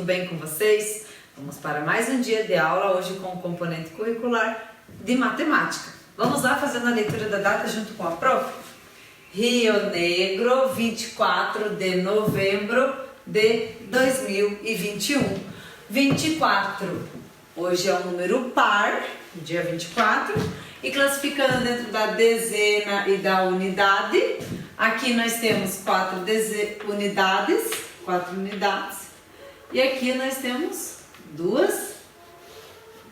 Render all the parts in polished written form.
bem com vocês? Vamos para mais um dia de aula, hoje com o componente curricular de matemática. Vamos lá fazendo a leitura da data junto com a prof? Rio Negro, 24 de novembro de 2021. 24, hoje é um número par, dia 24, e classificando dentro da dezena e da unidade, aqui nós temos 4 unidades, e aqui nós temos 2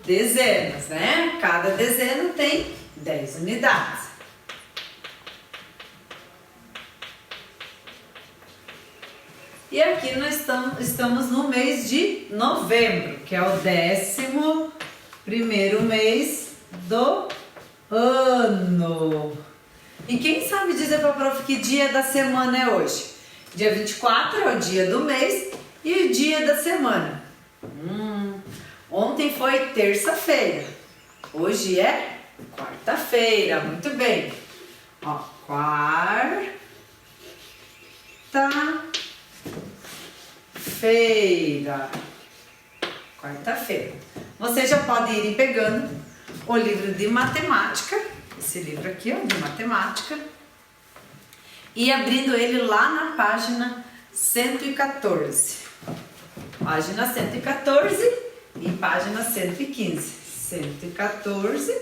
dezenas, né? Cada dezena tem 10 unidades. E aqui nós estamos no mês de novembro, que é o 11º mês do ano. E quem sabe dizer para a prof que dia da semana é hoje? Dia 24 é o dia do mês e o dia da semana. Ontem foi terça-feira, hoje é quarta-feira, muito bem. Ó, quarta-feira. Você já pode ir pegando o livro de matemática, esse livro aqui, ó, de matemática, e abrindo ele lá na página 114. Página 114 e página 115. 114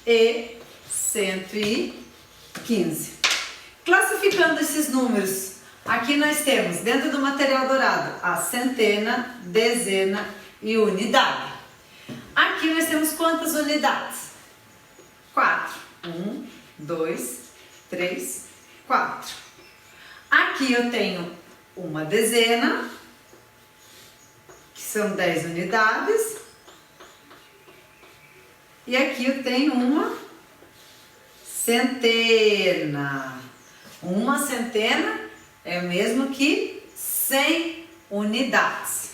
e 115. Classificando esses números, aqui nós temos, dentro do material dourado, a centena, dezena e unidade. Aqui nós temos quantas unidades? 4. 1, 2, 3, 4. Aqui eu tenho uma dezena, que são 10 unidades. E aqui eu tenho uma centena. Uma centena é o mesmo que 100 unidades.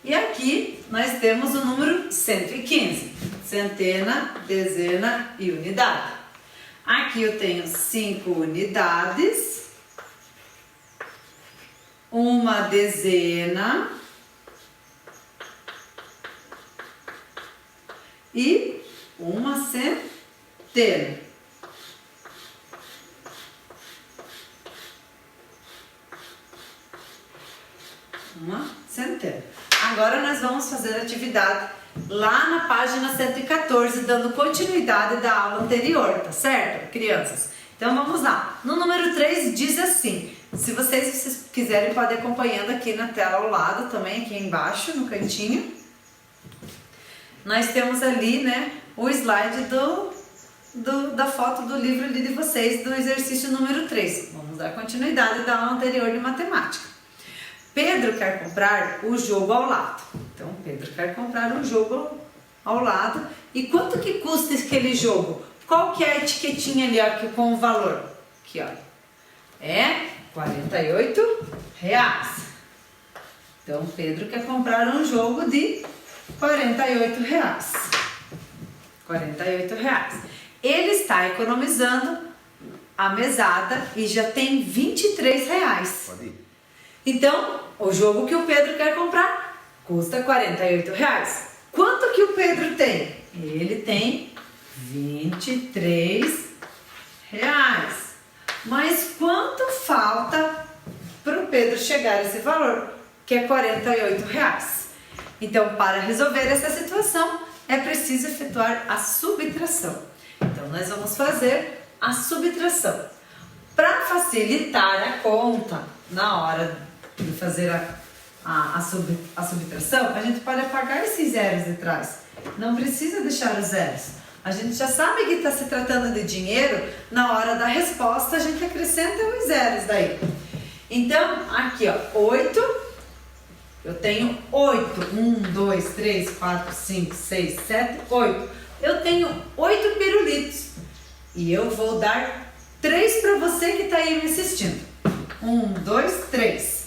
E aqui nós temos o número 115. Centena, dezena e unidade. Aqui eu tenho 5 unidades. Uma dezena. E uma centena. Uma centena. Agora nós vamos fazer a atividade lá na página 114, dando continuidade da aula anterior, tá certo, crianças? Então vamos lá. No número 3 diz assim, se vocês quiserem podem ir acompanhando aqui na tela ao lado também, aqui embaixo, no cantinho. Nós temos ali, né, o slide da foto do livro ali de vocês, do exercício número 3. Vamos dar continuidade da aula anterior de matemática. Pedro quer comprar o jogo ao lado. Então, Pedro quer comprar um jogo ao lado. E quanto que custa aquele jogo? Qual que é a etiquetinha ali, ó, aqui, com o valor? Aqui, ó. É R$48. Então, Pedro quer comprar um jogo de R$48. R$48. Ele está economizando a mesada e já tem R$23. Pode ir. Então, o jogo que o Pedro quer comprar custa R$48. Quanto que o Pedro tem? Ele tem R$23. Mas quanto falta para o Pedro chegar a esse valor, que é R$48? Então, para resolver essa situação, é preciso efetuar a subtração. Então, nós vamos fazer a subtração. Para facilitar a conta, na hora de fazer a subtração, a gente pode apagar esses zeros de trás. Não precisa deixar os zeros. A gente já sabe que está se tratando de dinheiro, na hora da resposta a gente acrescenta os zeros daí. Então, aqui, ó, 8, eu tenho 8. 1, 2, 3, 4, 5, 6, 7, 8. Eu tenho 8 pirulitos. E eu vou dar 3 para você que está aí me assistindo. 1, 2, 3.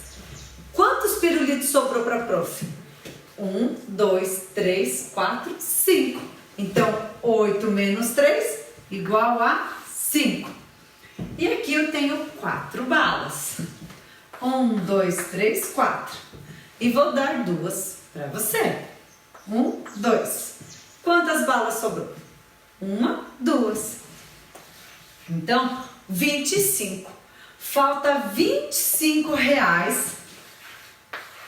Quantos pirulitos sobrou para a prof? 1, 2, 3, 4, 5. Então, 8 menos 3 igual a 5. E aqui eu tenho 4 balas. 1, 2, 3, 4. E vou dar 2 para você. 1, 2. Quantas balas sobrou? 1, 2. Então, 25. Falta R$25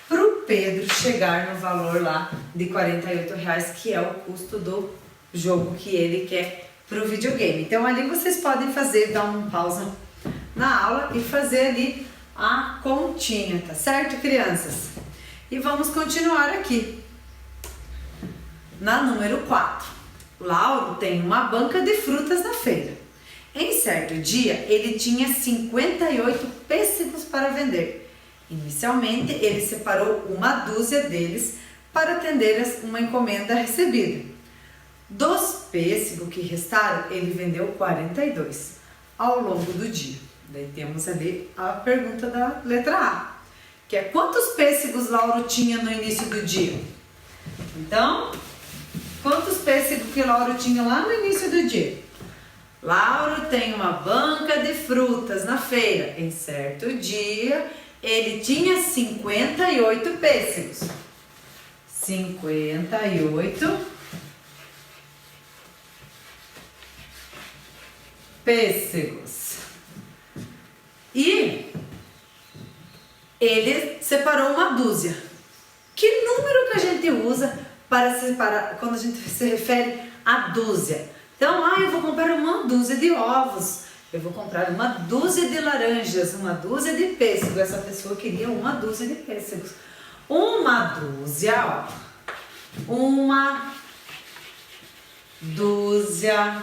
para o Pedro chegar no valor lá de R$48, que é o custo do jogo que ele quer para o videogame. Então ali vocês podem fazer, dar uma pausa na aula e fazer ali a continha, tá certo, crianças? E vamos continuar aqui. Na número 4. Lauro tem uma banca de frutas na feira. Em certo dia, ele tinha 58 pêssegos para vender. Inicialmente, ele separou uma dúzia deles para atender uma encomenda recebida. Dos pêssegos que restaram, ele vendeu 42 ao longo do dia. Daí temos ali a pergunta da letra A, que é quantos pêssegos Lauro tinha no início do dia? Então, quantos pêssegos que Lauro tinha lá no início do dia? Lauro tem uma banca de frutas na feira. Em certo dia, ele tinha 58 pêssegos. 58 pêssegos. E ele separou uma dúzia. Que número que a gente usa para separar quando a gente se refere a dúzia? Então, eu vou comprar uma dúzia de ovos, eu vou comprar uma dúzia de laranjas, uma dúzia de pêssegos. Essa pessoa queria uma dúzia de pêssegos. Uma dúzia, uma dúzia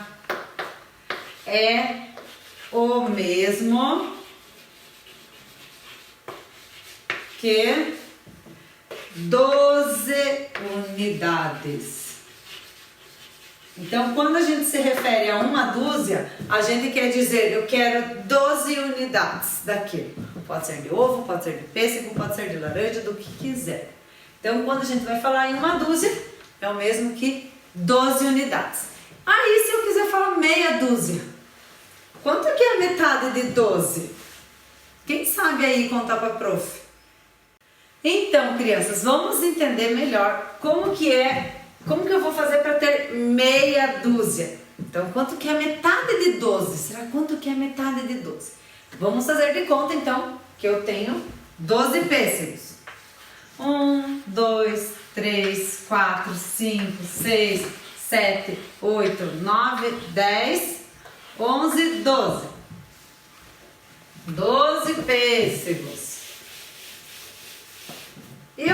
é o mesmo que 12 unidades. Então, quando a gente se refere a uma dúzia, a gente quer dizer, eu quero 12 unidades daquilo. Pode ser de ovo, pode ser de pêssego, pode ser de laranja, do que quiser. Então, quando a gente vai falar em uma dúzia, é o mesmo que 12 unidades. Aí, se eu quiser falar meia dúzia, quanto que é a metade de 12? Quem sabe aí contar para a prof? Então, crianças, vamos entender melhor como que eu vou fazer para ter meia dúzia. Então, quanto que é a metade de 12? Será quanto que é a metade de 12? Vamos fazer de conta, então, que eu tenho 12 pêssegos. 1, 2, 3, 4, 5, 6, 7, 8, 9, 10, 11, 12. 12 pêssegos.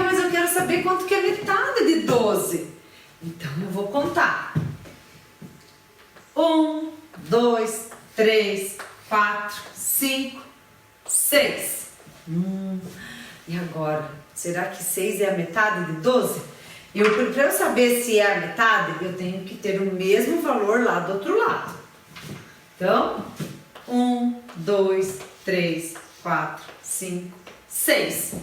Mas eu quero saber quanto que é metade de 12. Então, eu vou contar. 1, 2, 3, 4, 5, 6. E agora? Será que 6 é a metade de 12? Para eu saber se é a metade, eu tenho que ter o mesmo valor lá do outro lado. Então, 1, 2, 3, 4, 5, 6.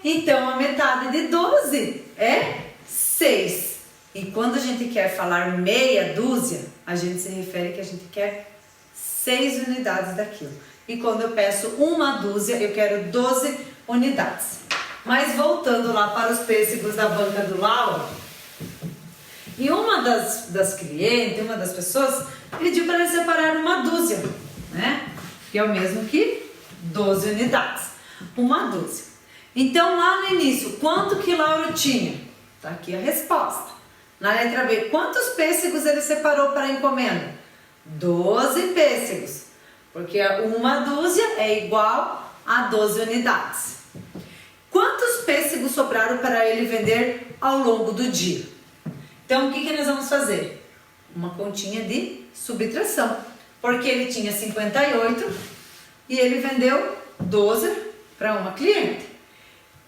Então, a metade de 12 é 6. E quando a gente quer falar meia dúzia, a gente se refere que a gente quer 6 unidades daquilo. E quando eu peço uma dúzia, eu quero 12 unidades. Mas voltando lá para os pêssegos da banca do Lauro, e uma das clientes, uma das pessoas, pediu para ele separar uma dúzia, né? Que é o mesmo que 12 unidades. Uma dúzia. Então, lá no início, quanto que Lauro tinha? Tá aqui a resposta. Na letra B, quantos pêssegos ele separou para a encomenda? 12 pêssegos. Porque uma dúzia é igual a 12 unidades. Quantos pêssegos sobraram para ele vender ao longo do dia? Então, o que nós vamos fazer? Uma continha de subtração. Porque ele tinha 58 e ele vendeu 12 para uma cliente.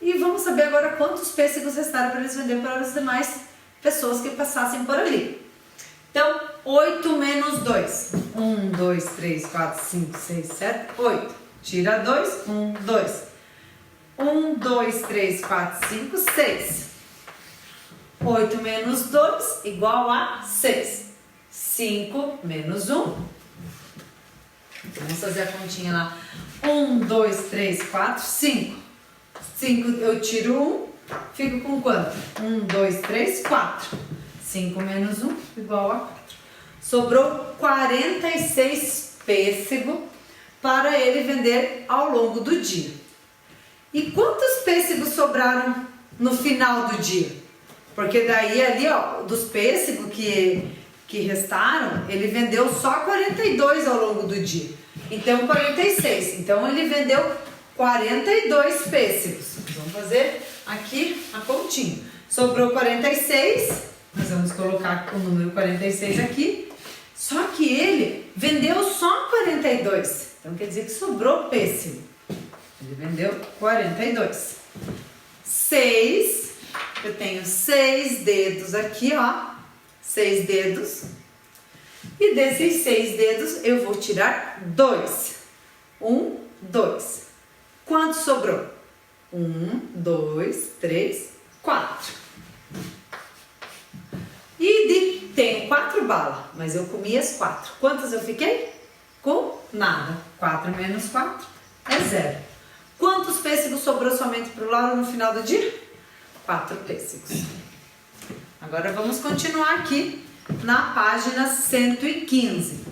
E vamos saber agora quantos pêssegos restaram para eles vender para as demais pessoas que passassem por ali. Então, 8 menos 2. 1, 2, 3, 4, 5, 6, 7, 8. Tira 2, 1, 2. 1, 2, 3, 4, 5, 6. 8 menos 2 igual a 6. 5 menos 1, Vamos fazer a continha lá. 1, 2, 3, 4, 5. 5 eu tiro 1, fico com quanto? 1, 2, 3, 4. 5 menos 1 igual a 4. Sobrou 46 pêssego para ele vender ao longo do dia. E quantos pêssegos sobraram no final do dia? Porque daí ali, ó, dos pêssegos que restaram, ele vendeu só 42 ao longo do dia. Então 46. Então ele vendeu 42 pêssegos. Vamos fazer aqui a continha. Sobrou 46. Nós vamos colocar o número 46 aqui. Só que ele vendeu só 42. Então quer dizer que sobrou pêssego. Ele vendeu 42. 6. Eu tenho 6 dedos aqui, ó. 6 dedos. E desses 6 dedos eu vou tirar 2. 1, 2. Quanto sobrou? 1, 2, 3, 4. E tenho 4 balas, mas eu comi as 4. Quantas eu fiquei? Com nada. 4 menos 4 é 0. Quantos pêssegos sobrou somente para o Lauro no final do dia? 4 pêssegos. Agora vamos continuar aqui na página 115.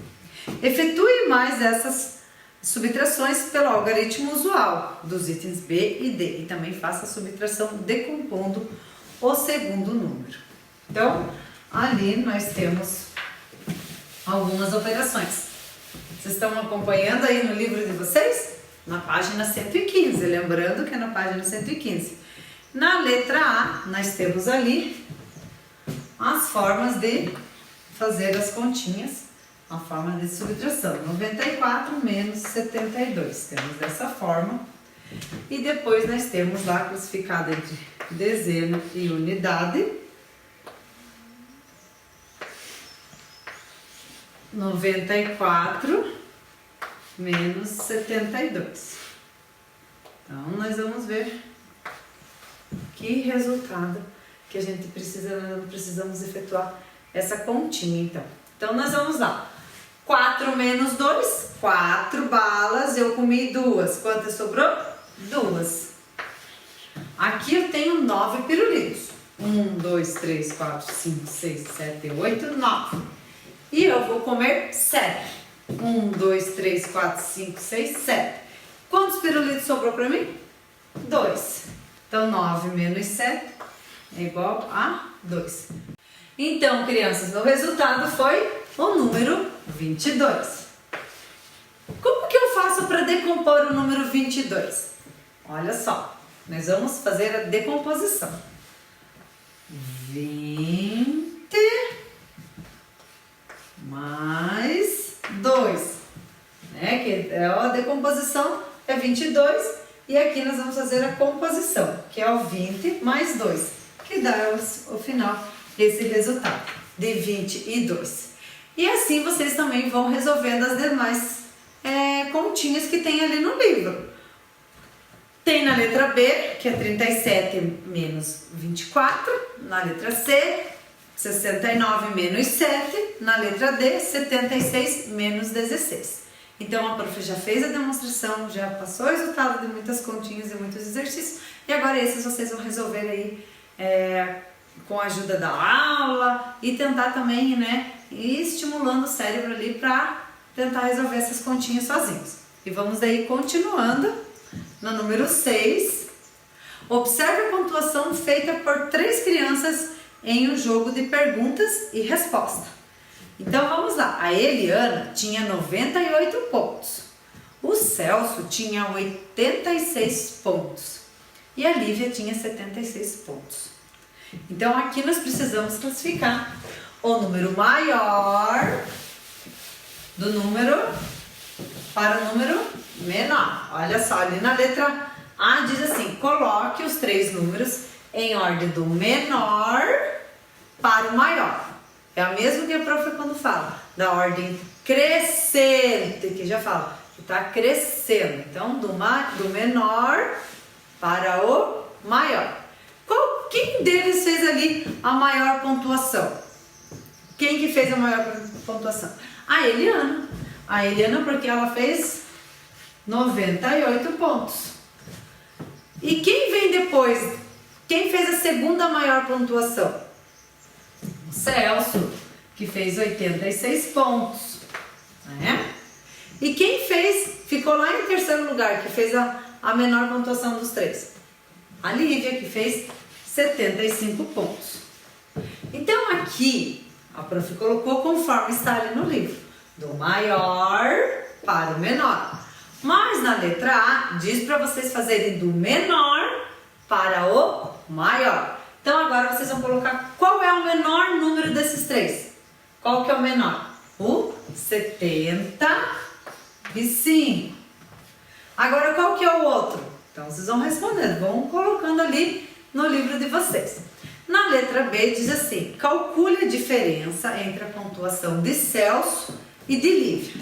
Efetue mais essas subtrações pelo algarismo usual dos itens B e D. E também faça a subtração decompondo o segundo número. Então, ali nós temos algumas operações. Vocês estão acompanhando aí no livro de vocês? Na página 115. Lembrando que é na página 115. Na letra A, nós temos ali as formas de fazer as continhas, a forma de subtração. 94 menos 72. Temos dessa forma. E depois nós temos lá classificado entre dezena e unidade. 94 menos 72. Então, nós vamos ver que resultado que a gente precisa, nós não precisamos efetuar essa continha, então. Nós vamos lá. 4 menos 2, 4 balas, eu comi 2. Quantas sobrou? 2. Aqui eu tenho 9 pirulitos. 1, 2, 3, 4, 5, 6, 7, 8, 9. E eu vou comer 7. 1, 2, 3, 4, 5, 6, 7. Quantos pirulitos sobrou para mim? 2. Então, 9 menos 7 é igual a 2. Então, crianças, o resultado foi o número 22. Como que eu faço para decompor o número 22? Olha só, nós vamos fazer a decomposição. 20 mais 2, né? Que a decomposição é 22 e aqui nós vamos fazer a composição, que é o 20 mais 2, que dá o final esse resultado de 22. E assim vocês também vão resolvendo as demais continhas que tem ali no livro. Tem na letra B, que é 37 menos 24, na letra C, 69 menos 7, na letra D, 76 menos 16. Então a prof já fez a demonstração, já passou o resultado de muitas continhas e muitos exercícios, e agora esses vocês vão resolver aí com a ajuda da aula e tentar também, né, ir estimulando o cérebro ali para tentar resolver essas continhas sozinhos. E vamos daí continuando no número 6. Observe a pontuação feita por 3 crianças em um jogo de perguntas e resposta. Então vamos lá, a Eliana tinha 98 pontos, o Celso tinha 86 pontos e a Lívia tinha 76 pontos. Então aqui nós precisamos classificar o número maior do número para o número menor. Olha só, ali na letra A diz assim, coloque os 3 números em ordem do menor para o maior. É a mesma que a prof quando fala, da ordem crescente, que já fala, que está crescendo. Então, do menor para o maior. Quem deles fez ali a maior pontuação? Quem que fez a maior pontuação? A Eliana. A Eliana porque ela fez 98 pontos. E quem vem depois? Quem fez a segunda maior pontuação? O Celso, que fez 86 pontos, né? E quem ficou lá em terceiro lugar, que fez a menor pontuação dos três? A Lívia, que fez 75 pontos. Então aqui, a prof colocou conforme está ali no livro, do maior para o menor. Mas na letra A, diz para vocês fazerem do menor para o maior. Então agora vocês vão colocar qual é o menor número desses três. Qual que é o menor? O 75. Agora qual que é o outro? Então vocês vão respondendo, vão colocando ali no livro de vocês. Na letra B diz assim: calcule a diferença entre a pontuação de Celso e de Lívia.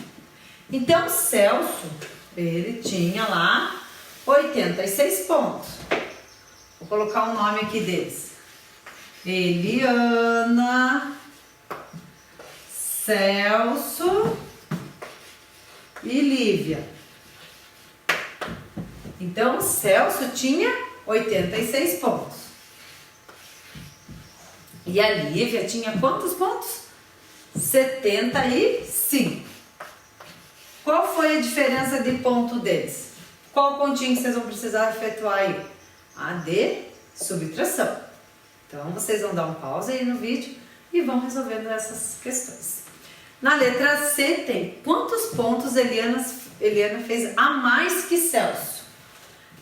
Então Celso, ele tinha lá 86 pontos. Vou colocar o nome aqui deles: Eliana, Celso e Lívia. Então Celso tinha 86 pontos. E a Lívia tinha quantos pontos? 75. Qual foi a diferença de ponto deles? Qual pontinho que vocês vão precisar efetuar aí? A de subtração. Então vocês vão dar um pause aí no vídeo e vão resolvendo essas questões. Na letra C tem quantos pontos Eliana fez a mais que Celso?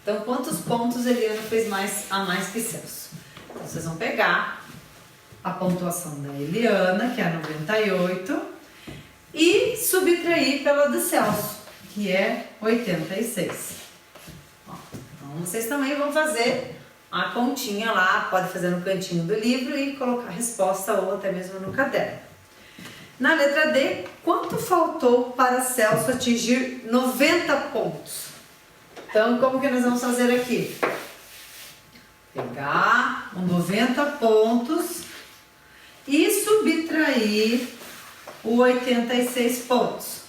Então quantos pontos Eliana fez a mais que Celso? Então vocês vão pegar a pontuação da Eliana, que é 98, e subtrair pela do Celso, que é 86. Então vocês também vão fazer a continha lá, pode fazer no cantinho do livro e colocar a resposta ou até mesmo no caderno. Na letra D, quanto faltou para Celso atingir 90 pontos? Então, como que nós vamos fazer aqui? Pegar os 90 pontos e subtrair o 86 pontos.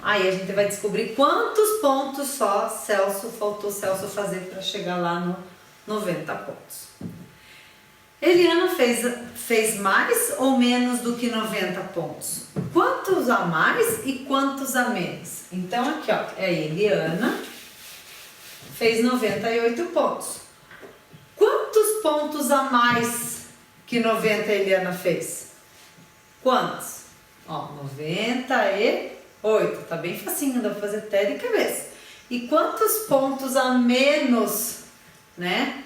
Aí a gente vai descobrir quantos pontos só faltou Celso fazer para chegar lá no 90 pontos. Eliana fez mais ou menos do que 90 pontos? Quantos a mais e quantos a menos? Então aqui ó, é a Eliana, fez 98 pontos. Quantos pontos a mais que 90 a Eliana fez? Quantos? Ó, 98. Tá bem facinho, dá pra fazer até de cabeça. E quantos pontos a menos, né?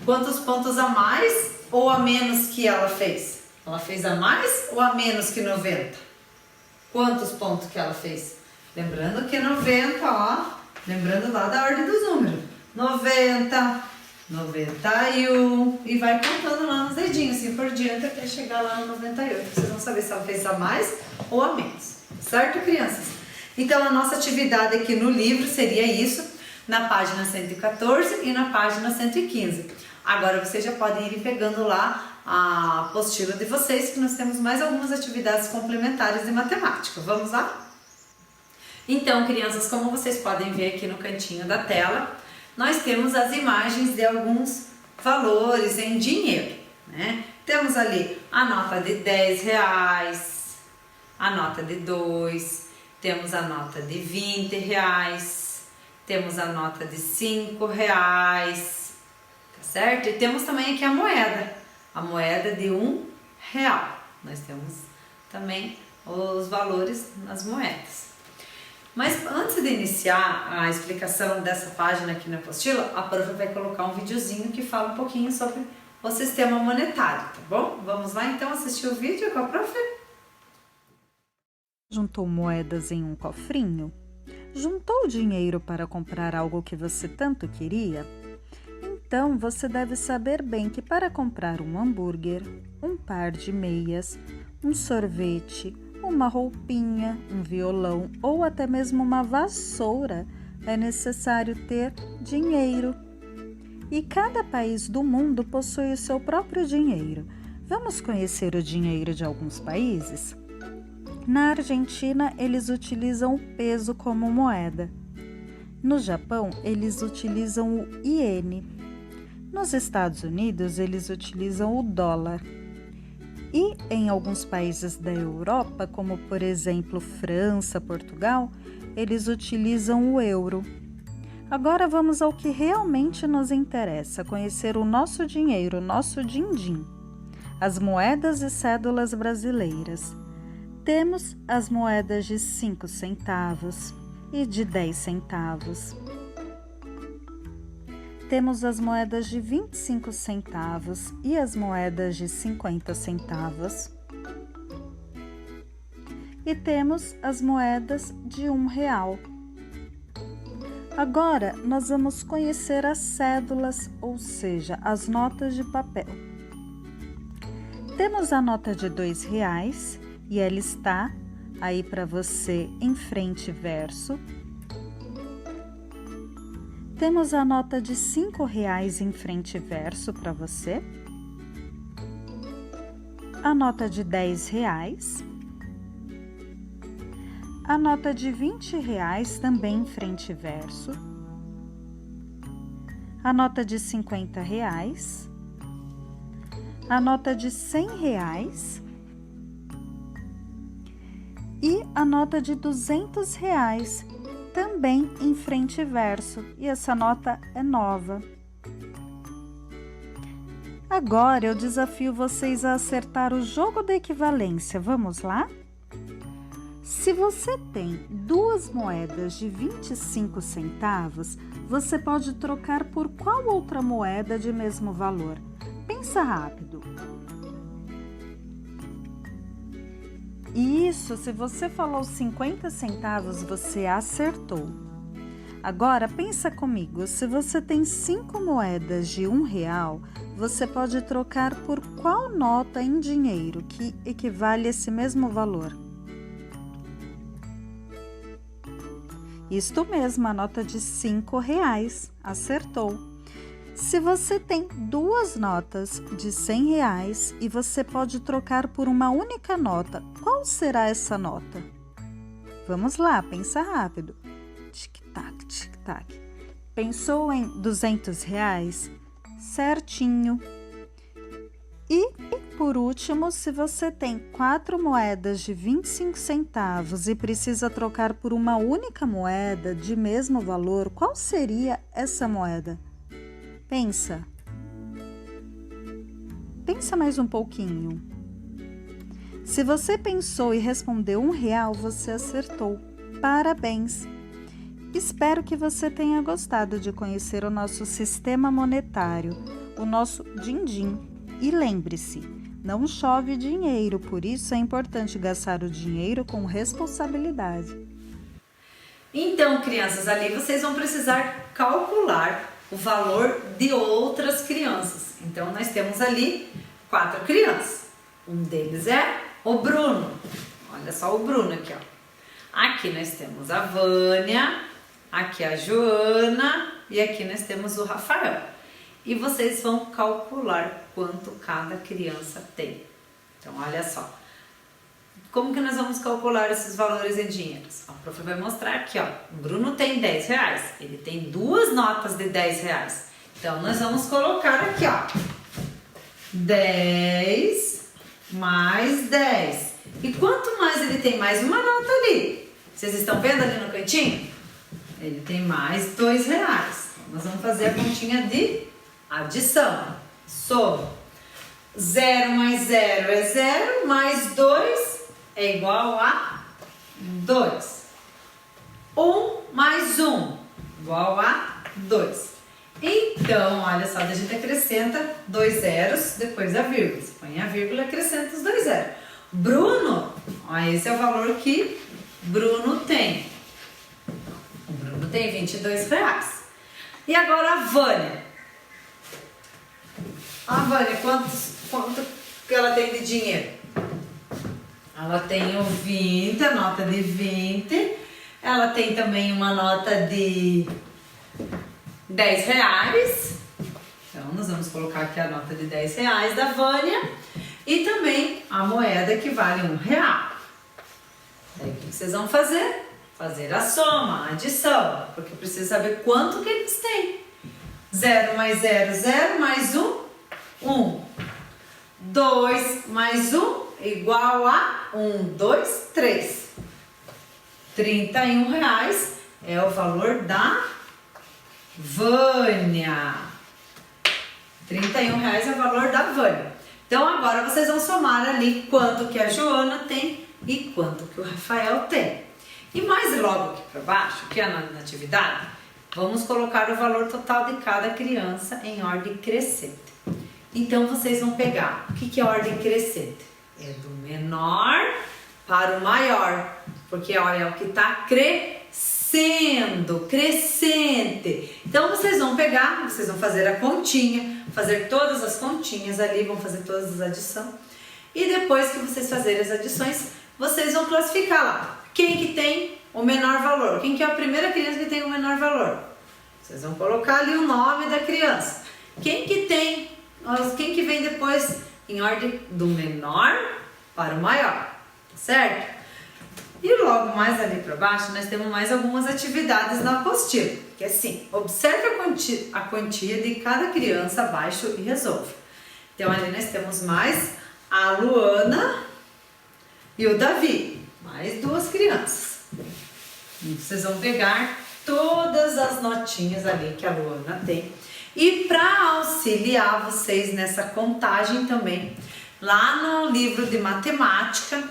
Quantos pontos a mais ou a menos que ela fez? Ela fez a mais ou a menos que 90? Quantos pontos que ela fez? Lembrando que 90, ó, lembrando lá da ordem dos números. 90, 91 e vai contando lá nos dedinhos, assim por diante até chegar lá no 98. Vocês vão saber se ela fez a mais ou a menos, certo, crianças? Então a nossa atividade aqui no livro seria isso, na página 114 e na página 115. Agora vocês já podem ir pegando lá a apostila de vocês, que nós temos mais algumas atividades complementares de matemática. Vamos lá? Então, crianças, como vocês podem ver aqui no cantinho da tela, nós temos as imagens de alguns valores em dinheiro, né? Temos ali a nota de 10 reais, a nota de 2, temos a nota de 20 reais, temos a nota de 5 reais, tá certo? E temos também aqui a moeda de 1 real. Nós temos também os valores nas moedas. Mas antes de iniciar a explicação dessa página aqui na apostila, a prof vai colocar um videozinho que fala um pouquinho sobre o sistema monetário, tá bom? Vamos lá então assistir o vídeo com a prof? Juntou moedas em um cofrinho? Juntou dinheiro para comprar algo que você tanto queria? Então você deve saber bem que para comprar um hambúrguer, um par de meias, um sorvete, uma roupinha, um violão ou até mesmo uma vassoura, é necessário ter dinheiro. E cada país do mundo possui o seu próprio dinheiro. Vamos conhecer o dinheiro de alguns países? Na Argentina, eles utilizam o peso como moeda. No Japão, eles utilizam o iene. Nos Estados Unidos, eles utilizam o dólar. E em alguns países da Europa, como por exemplo França, Portugal, eles utilizam o euro. Agora vamos ao que realmente nos interessa, conhecer o nosso dinheiro, o nosso din-din, as moedas e cédulas brasileiras. Temos as moedas de 5 centavos e de 10 centavos. Temos as moedas de 25 centavos e as moedas de 50 centavos. E temos as moedas de R$1. Agora, nós vamos conhecer as cédulas, ou seja, as notas de papel. Temos a nota de R$2 e ela está aí para você em frente e verso. Temos a nota de R$5 em frente e verso para você. A nota de R$10. A nota de R$20 também em frente e verso. A nota de R$50. A nota de R$100. E a nota de R$200 também em frente e verso, e essa nota é nova. Agora eu desafio vocês a acertar o jogo da equivalência. Vamos lá? Se você tem duas moedas de 25 centavos, você pode trocar por qual outra moeda de mesmo valor? Pensa rápido. Isso, se você falou 50 centavos, você acertou. Agora, pensa comigo, se você tem 5 moedas de R$1, você pode trocar por qual nota em dinheiro que equivale a esse mesmo valor? Isto mesmo, a nota de R$5, acertou. Se você tem duas notas de R$100 e você pode trocar por uma única nota, qual será essa nota? Vamos lá, pensa rápido. Tic-tac, tic-tac. Pensou em R$200? Certinho. E, por último, se você tem 4 moedas de 25 centavos e precisa trocar por uma única moeda de mesmo valor, qual seria essa moeda? Pensa. Pensa mais um pouquinho. Se você pensou e respondeu R$1, você acertou. Parabéns! Espero que você tenha gostado de conhecer o nosso sistema monetário, o nosso din-din. E lembre-se, não chove dinheiro, por isso é importante gastar o dinheiro com responsabilidade. Então, crianças, ali vocês vão precisar calcular o valor de outras crianças. Então, nós temos ali 4 crianças. Um deles é o Bruno. Olha só o Bruno aqui, ó. Aqui nós temos a Vânia, aqui a Joana e aqui nós temos o Rafael. E vocês vão calcular quanto cada criança tem. Então, olha só. Como que nós vamos calcular esses valores em dinheiros? A prof vai mostrar aqui, ó. O Bruno tem R$10. Ele tem 2 notas de R$10. Então, nós vamos colocar aqui, ó. 10 mais 10. E quanto mais ele tem? Mais uma nota ali. Vocês estão vendo ali no cantinho? Ele tem mais R$2. Então, nós vamos fazer a continha de adição. Soma. 0 mais 0 é 0, mais 2 é igual a 2. 1 mais 1 igual a 2. Então, olha só, a gente acrescenta 2 zeros, depois a vírgula. Você põe a vírgula e acrescenta os 2 zeros. Bruno, ó, esse é o valor que Bruno tem. O Bruno tem R$22. E agora a Vânia. A Vânia, quanto que ela tem de dinheiro? Ela tem o 20, a nota de 20. Ela tem também uma nota de R$10. Então, nós vamos colocar aqui a nota de R$10 da Vânia. E também a moeda que vale R$1. Aí o que vocês vão fazer? Fazer a soma, a adição, porque eu preciso saber quanto que eles têm. 0 mais 0, 0 mais 1, 1. 2 mais 1 igual a 1, 2, 3. R$31 é o valor da Vânia. R$31 é o valor da Vânia. Então agora vocês vão somar ali quanto que a Joana tem e quanto que o Rafael tem. E mais logo aqui para baixo, que é na atividade, vamos colocar o valor total de cada criança em ordem crescente. Então vocês vão pegar, o que é ordem crescente? É do menor para o maior, porque olha, é o que está crescendo, crescente. Então vocês vão pegar, vocês vão fazer a continha, fazer todas as continhas ali, vão fazer todas as adições. E depois que vocês fazerem as adições, vocês vão classificar lá. Quem que tem o menor valor? Quem que é a primeira criança que tem o menor valor? Vocês vão colocar ali o nome da criança. Quem que vem depois em ordem do menor para o maior, certo? E logo mais ali para baixo nós temos mais algumas atividades na apostila, que é assim, observe a quantia de cada criança abaixo e resolve. Então ali nós temos mais a Luana e o Davi, mais duas crianças. E vocês vão pegar todas as notinhas ali que a Luana tem. E para auxiliar vocês nessa contagem também, lá no livro de matemática,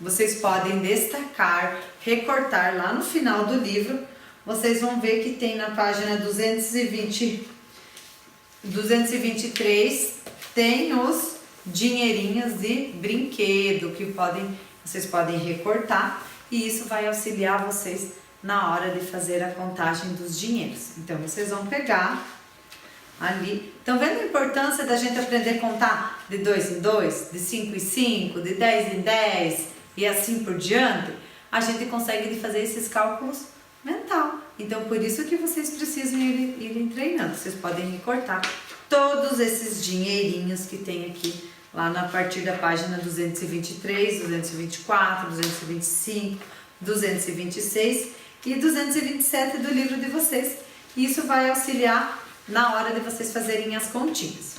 vocês podem destacar, recortar lá no final do livro. Vocês vão ver que tem na página 223, tem os dinheirinhos de brinquedo que vocês podem recortar. E isso vai auxiliar vocês na hora de fazer a contagem dos dinheiros. Então vocês vão pegar ali. Estão vendo a importância da gente aprender a contar de 2 em 2, de 5 em 5, de 10 em 10 e assim por diante? A gente consegue fazer esses cálculos mental. Então por isso que vocês precisam irem treinando. Vocês podem recortar todos esses dinheirinhos que tem aqui lá na partir da página 223, 224, 225, 226 e 227 do livro de vocês. Isso vai auxiliar na hora de vocês fazerem as continhas.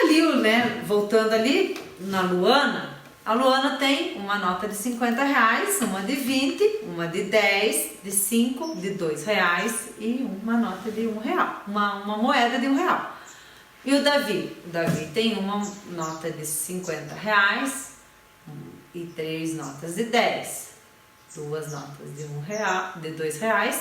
Ali, né, voltando ali na Luana, a Luana tem uma nota de R$50, uma de 20, uma de 10, de 5, de R$2 e uma nota de R$1, uma moeda de R$1. E o Davi? O Davi tem uma nota de R$50 e 3 notas de 10, 2 notas de R$1, de R$2,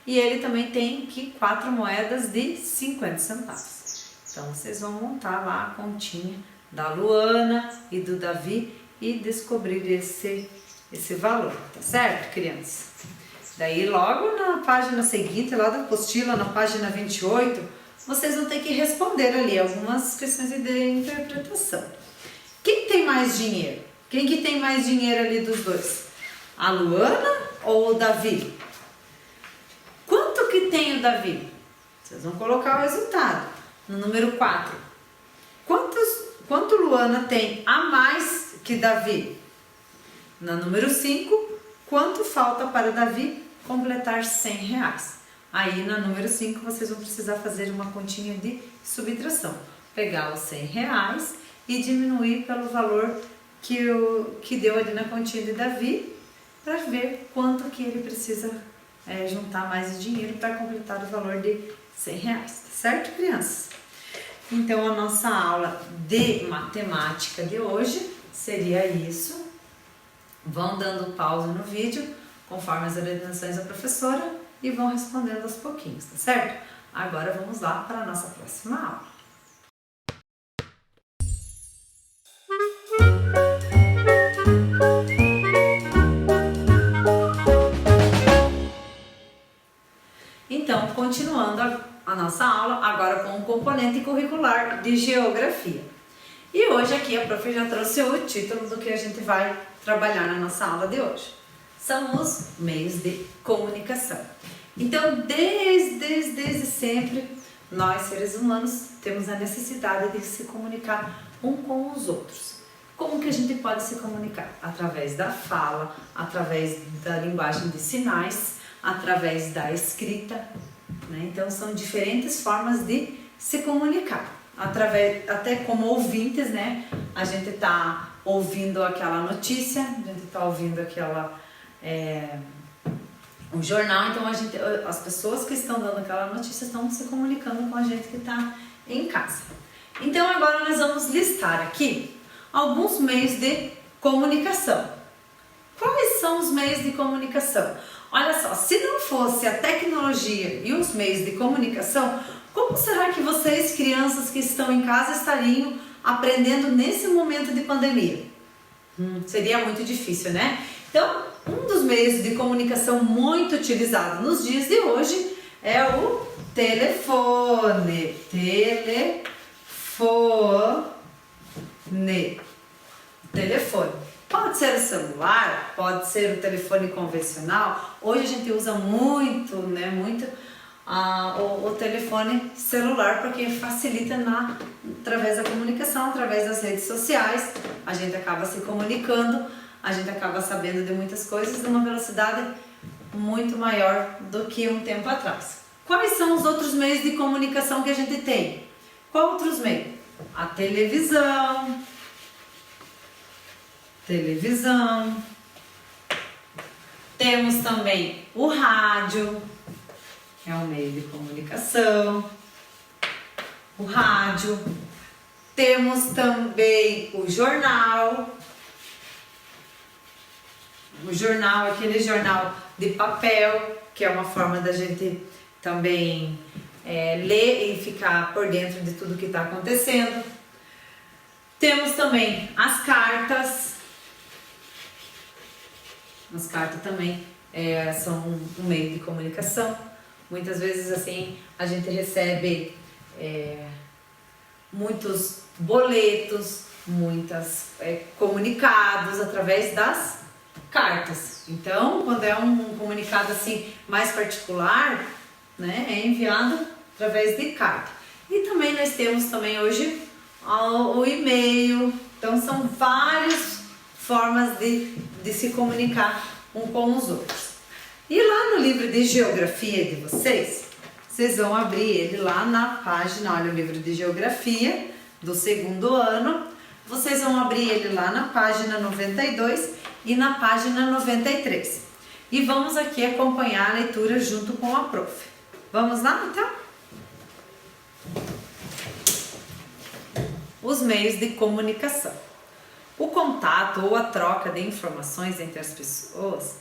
e ele também tem aqui 4 moedas de 50 centavos. Então vocês vão montar lá a continha da Luana e do Davi e descobrir esse valor, tá certo, crianças? Daí logo na página seguinte, lá da apostila, na página 28, vocês vão ter que responder ali algumas questões de interpretação. Quem tem mais dinheiro? Quem que tem mais dinheiro ali dos dois? A Luana ou o Davi? Quanto que tem o Davi? Vocês vão colocar o resultado no número 4. Quanto Luana tem a mais que Davi? No número 5, quanto falta para Davi completar R$100? Aí na número 5 vocês vão precisar fazer uma continha de subtração. Pegar os R$100 e diminuir pelo valor que deu ali na continha de Davi, para ver quanto que ele precisa juntar mais de dinheiro para completar o valor de R$100, tá certo, crianças? Então a nossa aula de matemática de hoje seria isso. Vão dando pausa no vídeo, conforme as orientações da professora, e vão respondendo aos pouquinhos, tá certo? Agora vamos lá para a nossa próxima aula. Então, continuando a nossa aula, agora com o componente curricular de Geografia. E hoje aqui a prof já trouxe o título do que a gente vai trabalhar na nossa aula de hoje. São os meios de comunicação. Então, desde sempre, nós seres humanos temos a necessidade de se comunicar um com os outros. Como que a gente pode se comunicar? Através da fala, através da linguagem de sinais, através da escrita, né? Então são diferentes formas de se comunicar. Até como ouvintes, né? A gente está ouvindo aquela notícia, a gente está ouvindo um jornal, então as pessoas que estão dando aquela notícia estão se comunicando com a gente que está em casa. Então agora nós vamos listar aqui alguns meios de comunicação. Quais são os meios de comunicação? Olha só, se não fosse a tecnologia e os meios de comunicação, como será que vocês, crianças que estão em casa, estariam aprendendo nesse momento de pandemia? Seria muito difícil, né? Então, um dos meios de comunicação muito utilizado nos dias de hoje é o telefone. Telefone. Pode ser o celular, pode ser o telefone convencional. Hoje a gente usa muito, né? O telefone celular porque facilita através da comunicação, através das redes sociais. A gente acaba se comunicando, a gente acaba sabendo de muitas coisas numa velocidade muito maior do que um tempo atrás. Quais são os outros meios de comunicação que a gente tem? Qual outros meios? A televisão. Temos também o rádio, é um meio de comunicação. O rádio. Temos também o jornal. O jornal, aquele jornal de papel, que é uma forma da gente também ler e ficar por dentro de tudo que está acontecendo. Temos também as cartas. As cartas também são um meio de comunicação. Muitas vezes assim a gente recebe muitos boletos, muitos comunicados através das cartas. Então, quando é um comunicado assim mais particular, né, é enviado através de carta. E também nós temos também hoje o e-mail. Então são várias formas de se comunicar um com os outros. E lá no livro de geografia de vocês vão abrir ele lá na página, olha o livro de geografia do 2º ano, vocês vão abrir ele lá na página 92 e na página 93. E vamos aqui acompanhar a leitura junto com a prof. Vamos lá então? Os meios de comunicação. O contato ou a troca de informações entre as pessoas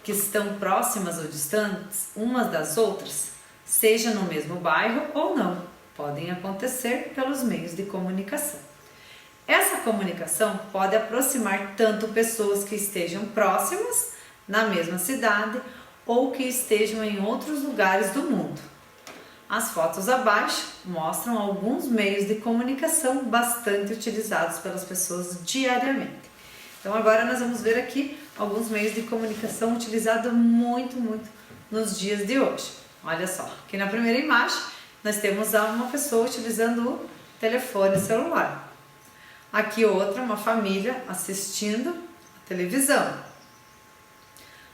que estão próximas ou distantes umas das outras, seja no mesmo bairro ou não, podem acontecer pelos meios de comunicação. Essa comunicação pode aproximar tanto pessoas que estejam próximas, na mesma cidade, ou que estejam em outros lugares do mundo. As fotos abaixo mostram alguns meios de comunicação bastante utilizados pelas pessoas diariamente. Então agora nós vamos ver aqui alguns meios de comunicação utilizados muito nos dias de hoje. Olha só, aqui na primeira imagem nós temos uma pessoa utilizando o telefone celular. Aqui outra, uma família assistindo a televisão.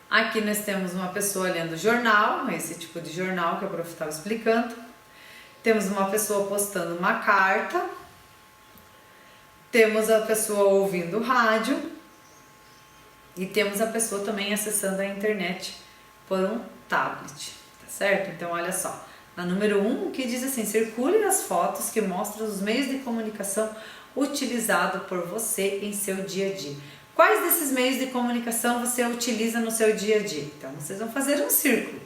Aqui nós temos uma pessoa lendo jornal, esse tipo de jornal que a prof estava explicando. Temos uma pessoa postando uma carta. Temos a pessoa ouvindo rádio. E temos a pessoa também acessando a internet por um tablet, tá certo? Então olha só, na número 1 que diz assim, circule as fotos que mostram os meios de comunicação utilizados por você em seu dia a dia. Quais desses meios de comunicação você utiliza no seu dia a dia? Então vocês vão fazer um círculo.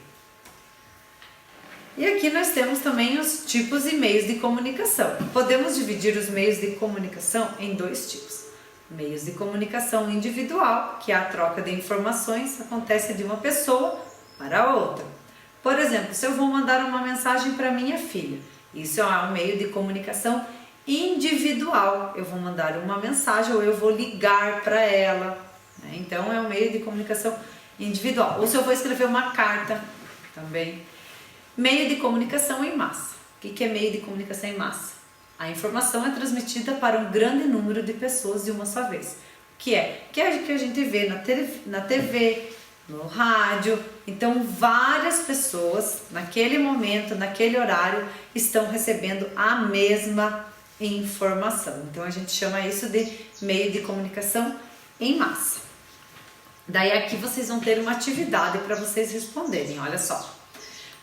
E aqui nós temos também os tipos e meios de comunicação. Podemos dividir os meios de comunicação em 2 tipos. Meios de comunicação individual, que é a troca de informações acontece de uma pessoa para outra. Por exemplo, se eu vou mandar uma mensagem para minha filha, isso é um meio de comunicação individual. Eu vou mandar uma mensagem ou eu vou ligar para ela, né? Então é um meio de comunicação individual. Ou se eu vou escrever uma carta também. Meio de comunicação em massa. O que é meio de comunicação em massa? A informação é transmitida para um grande número de pessoas de uma só vez. Que é que a gente vê na TV, no rádio. Então, várias pessoas, naquele momento, naquele horário, estão recebendo a mesma informação. Então, a gente chama isso de meio de comunicação em massa. Daí, aqui vocês vão ter uma atividade para vocês responderem. Olha só.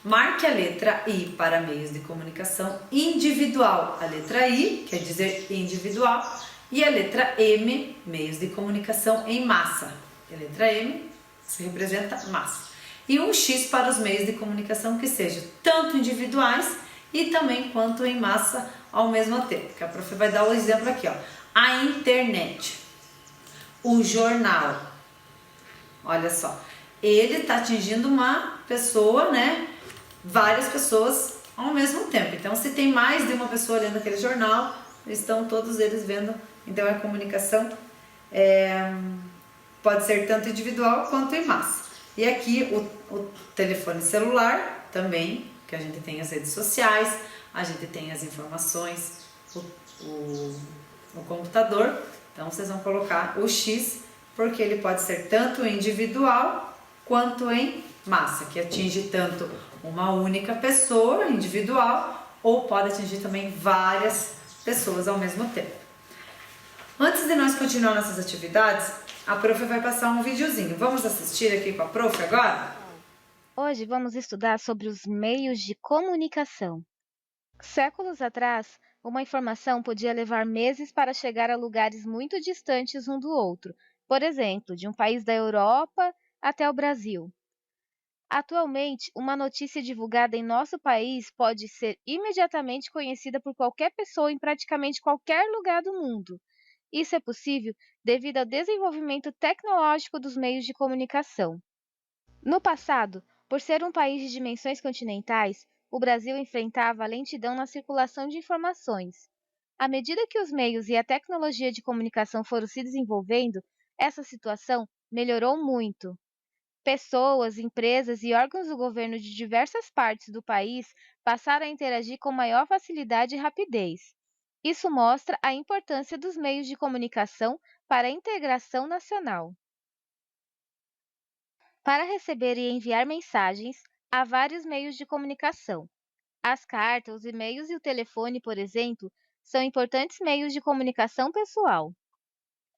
Marque a letra I para meios de comunicação individual. A letra I quer dizer individual e a letra M, meios de comunicação em massa. A letra M se representa massa. E um X para os meios de comunicação que sejam tanto individuais e também quanto em massa ao mesmo tempo. Que a prof vai dar o exemplo aqui, ó. A internet, o jornal. Olha só, ele está atingindo uma pessoa, né? Várias pessoas ao mesmo tempo. Então, se tem mais de uma pessoa lendo aquele jornal, estão todos eles vendo. Então, a comunicação pode ser tanto individual quanto em massa. E aqui o telefone celular também, que a gente tem as redes sociais, a gente tem as informações, o computador. Então, vocês vão colocar o X, porque ele pode ser tanto individual quanto em massa, que atinge tanto uma única pessoa individual ou pode atingir também várias pessoas ao mesmo tempo. Antes de nós continuar nossas atividades, a prof vai passar um videozinho. Vamos assistir aqui com a prof agora? Hoje vamos estudar sobre os meios de comunicação. Séculos atrás, uma informação podia levar meses para chegar a lugares muito distantes um do outro, por exemplo, de um país da Europa até o Brasil. Atualmente, uma notícia divulgada em nosso país pode ser imediatamente conhecida por qualquer pessoa em praticamente qualquer lugar do mundo. Isso é possível devido ao desenvolvimento tecnológico dos meios de comunicação. No passado, por ser um país de dimensões continentais, o Brasil enfrentava a lentidão na circulação de informações. À medida que os meios e a tecnologia de comunicação foram se desenvolvendo, essa situação melhorou muito. Pessoas, empresas e órgãos do governo de diversas partes do país passaram a interagir com maior facilidade e rapidez. Isso mostra a importância dos meios de comunicação para a integração nacional. Para receber e enviar mensagens, há vários meios de comunicação. As cartas, os e-mails e o telefone, por exemplo, são importantes meios de comunicação pessoal.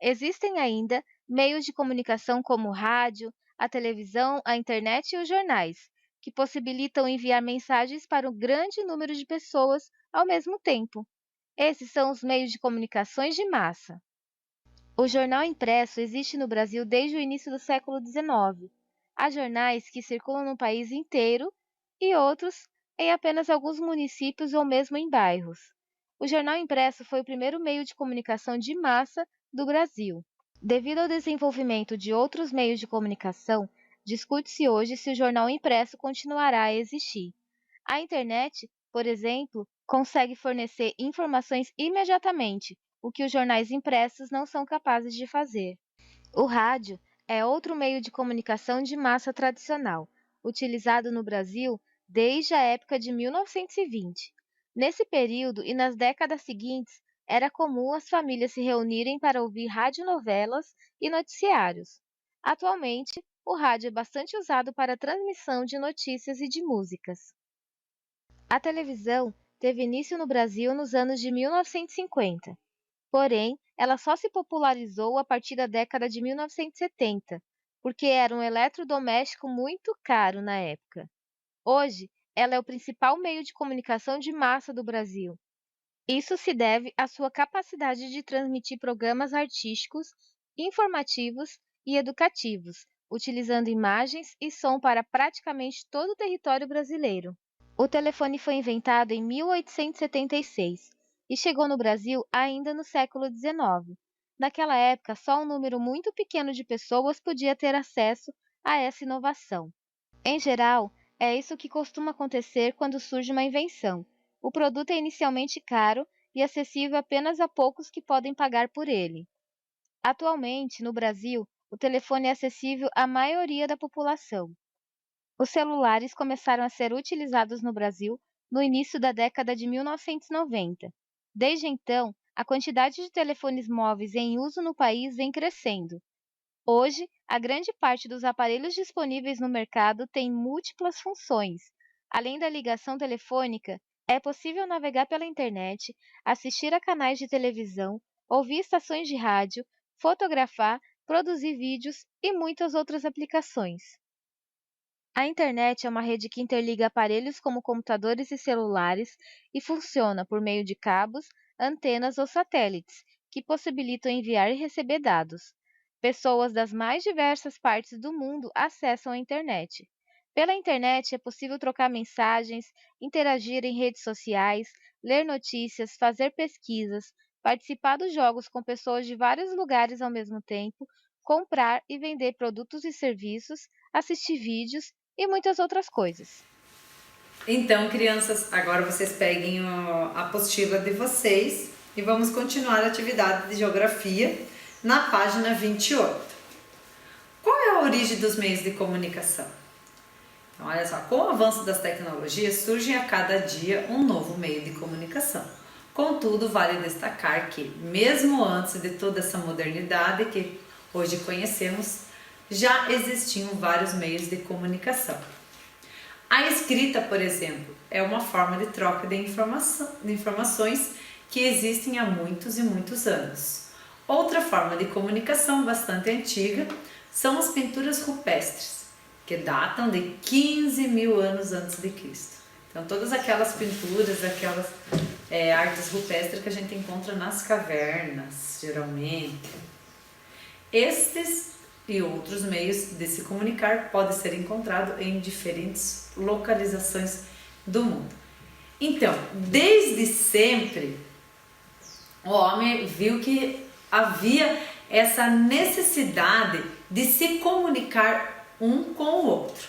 Existem ainda meios de comunicação como o rádio, a televisão, a internet e os jornais, que possibilitam enviar mensagens para um grande número de pessoas ao mesmo tempo. Esses são os meios de comunicações de massa. O jornal impresso existe no Brasil desde o início do século XIX. Há jornais que circulam no país inteiro e outros em apenas alguns municípios ou mesmo em bairros. O jornal impresso foi o primeiro meio de comunicação de massa do Brasil. Devido ao desenvolvimento de outros meios de comunicação, discute-se hoje se o jornal impresso continuará a existir. A internet, por exemplo, consegue fornecer informações imediatamente, o que os jornais impressos não são capazes de fazer. O rádio é outro meio de comunicação de massa tradicional, utilizado no Brasil desde a época de 1920. Nesse período e nas décadas seguintes, era comum as famílias se reunirem para ouvir radionovelas e noticiários. Atualmente, o rádio é bastante usado para a transmissão de notícias e de músicas. A televisão teve início no Brasil nos anos de 1950. Porém, ela só se popularizou a partir da década de 1970, porque era um eletrodoméstico muito caro na época. Hoje, ela é o principal meio de comunicação de massa do Brasil. Isso se deve à sua capacidade de transmitir programas artísticos, informativos e educativos, utilizando imagens e som para praticamente todo o território brasileiro. O telefone foi inventado em 1876 e chegou no Brasil ainda no século XIX. Naquela época, só um número muito pequeno de pessoas podia ter acesso a essa inovação. Em geral, é isso que costuma acontecer quando surge uma invenção. O produto é inicialmente caro e acessível apenas a poucos que podem pagar por ele. Atualmente, no Brasil, o telefone é acessível à maioria da população. Os celulares começaram a ser utilizados no Brasil no início da década de 1990. Desde então, a quantidade de telefones móveis em uso no país vem crescendo. Hoje, a grande parte dos aparelhos disponíveis no mercado tem múltiplas funções. Além da ligação telefônica, é possível navegar pela internet, assistir a canais de televisão, ouvir estações de rádio, fotografar, produzir vídeos e muitas outras aplicações. A internet é uma rede que interliga aparelhos como computadores e celulares e funciona por meio de cabos, antenas ou satélites, que possibilitam enviar e receber dados. Pessoas das mais diversas partes do mundo acessam a internet. Pela internet é possível trocar mensagens, interagir em redes sociais, ler notícias, fazer pesquisas, participar dos jogos com pessoas de vários lugares ao mesmo tempo, comprar e vender produtos e serviços, assistir vídeos e muitas outras coisas. Então, crianças, agora vocês peguem a apostila de vocês e vamos continuar a atividade de geografia na página 28. Qual é a origem dos meios de comunicação? Então, olha só, com o avanço das tecnologias, surge a cada dia um novo meio de comunicação. Contudo, vale destacar que, mesmo antes de toda essa modernidade que hoje conhecemos, já existiam vários meios de comunicação. A escrita, por exemplo, é uma forma de troca de informações que existem há muitos e muitos anos. Outra forma de comunicação bastante antiga são as pinturas rupestres, que datam de 15 mil anos antes de Cristo. Então, todas aquelas pinturas, aquelas artes rupestres que a gente encontra nas cavernas, geralmente. Estes e outros meios de se comunicar podem ser encontrados em diferentes localizações do mundo. Então, desde sempre, o homem viu que havia essa necessidade de se comunicar um com o outro.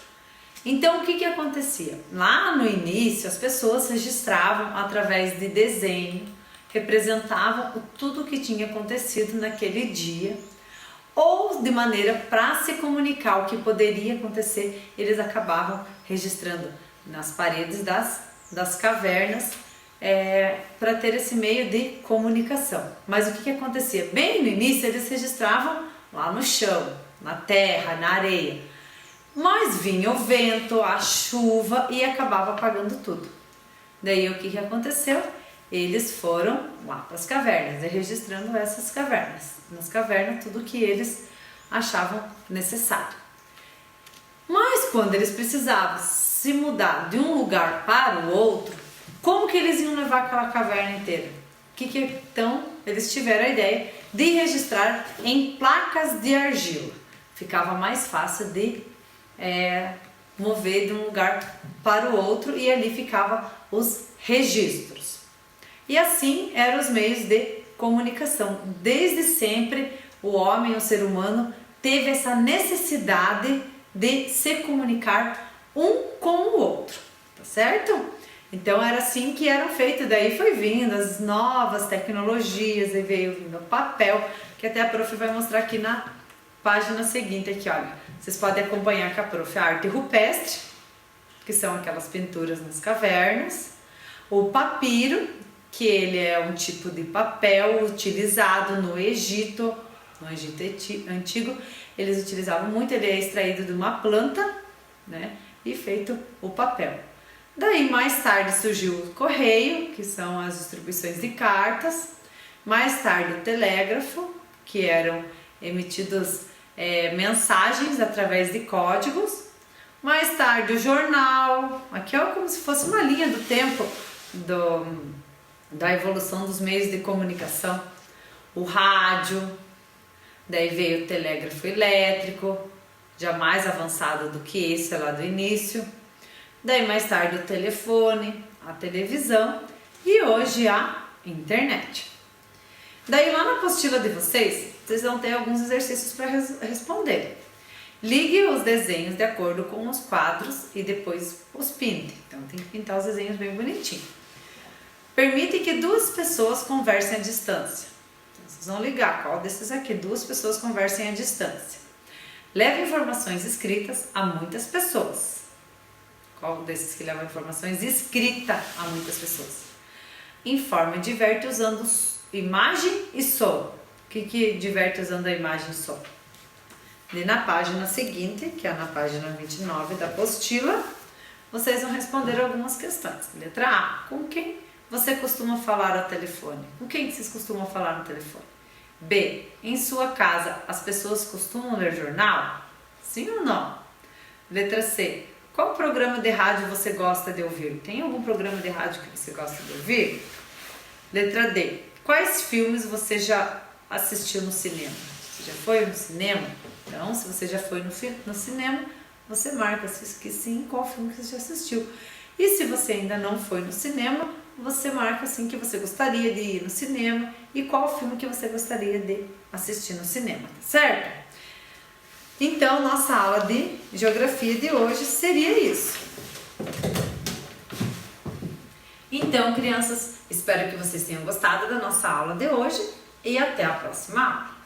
Então, o que acontecia? Lá no início, as pessoas registravam através de desenho, representavam tudo o que tinha acontecido naquele dia, ou de maneira para se comunicar o que poderia acontecer, eles acabavam registrando nas paredes das cavernas para ter esse meio de comunicação. Mas o que acontecia? Bem no início eles registravam lá no chão, na terra, na areia, mas vinha o vento, a chuva e acabava apagando tudo. Daí o que aconteceu? Eles foram lá para as cavernas e registrando essas cavernas. Nas cavernas, tudo que eles achavam necessário. Mas quando eles precisavam se mudar de um lugar para o outro, como que eles iam levar aquela caverna inteira? Então, eles tiveram a ideia de registrar em placas de argila. Ficava mais fácil de mover de um lugar para o outro e ali ficavam os registros. E assim eram os meios de comunicação. Desde sempre o homem, o ser humano, teve essa necessidade de se comunicar um com o outro, tá certo? Então era assim que eram feitos. Daí foi vindo as novas tecnologias e veio vindo o papel, que até a prof vai mostrar aqui na página seguinte aqui, olha. Vocês podem acompanhar com a prof a arte rupestre, que são aquelas pinturas nas cavernas, o papiro, que ele é um tipo de papel utilizado no Egito antigo, eles utilizavam muito, ele é extraído de uma planta, né, e feito o papel. Daí mais tarde surgiu o correio, que são as distribuições de cartas, mais tarde o telégrafo, que eram emitidos mensagens através de códigos, mais tarde o jornal, aqui é como se fosse uma linha do tempo da evolução dos meios de comunicação, o rádio, daí veio o telégrafo elétrico, já mais avançado do que esse lá do início, daí mais tarde o telefone, a televisão e hoje a internet. Daí lá na apostila de vocês vão ter alguns exercícios para responder. Ligue os desenhos de acordo com os quadros e depois os pinte. Então tem que pintar os desenhos bem bonitinho. Permite que duas pessoas conversem à distância. Então, vocês vão ligar qual desses aqui, duas pessoas conversem à distância. Leve informações escritas a muitas pessoas. Qual desses que leva informações escritas a muitas pessoas? Informa e diverte usando imagem e som. O que diverte usando a imagem e som? E na página seguinte, que é na página 29 da apostila, vocês vão responder algumas questões. Letra A. Com quem você costuma falar ao telefone? Com quem vocês costumam falar no telefone? B. Em sua casa, as pessoas costumam ler jornal? Sim ou não? Letra C. Qual programa de rádio você gosta de ouvir? Tem algum programa de rádio que você gosta de ouvir? Letra D. Quais filmes você já assistiu no cinema? Você já foi no cinema? Então, se você já foi no cinema, você marca que sim, qual filme que você já assistiu. E se você ainda não foi no cinema, você marca assim que você gostaria de ir no cinema e qual filme que você gostaria de assistir no cinema, tá certo? Então, nossa aula de geografia de hoje seria isso. Então, crianças, espero que vocês tenham gostado da nossa aula de hoje e até a próxima aula.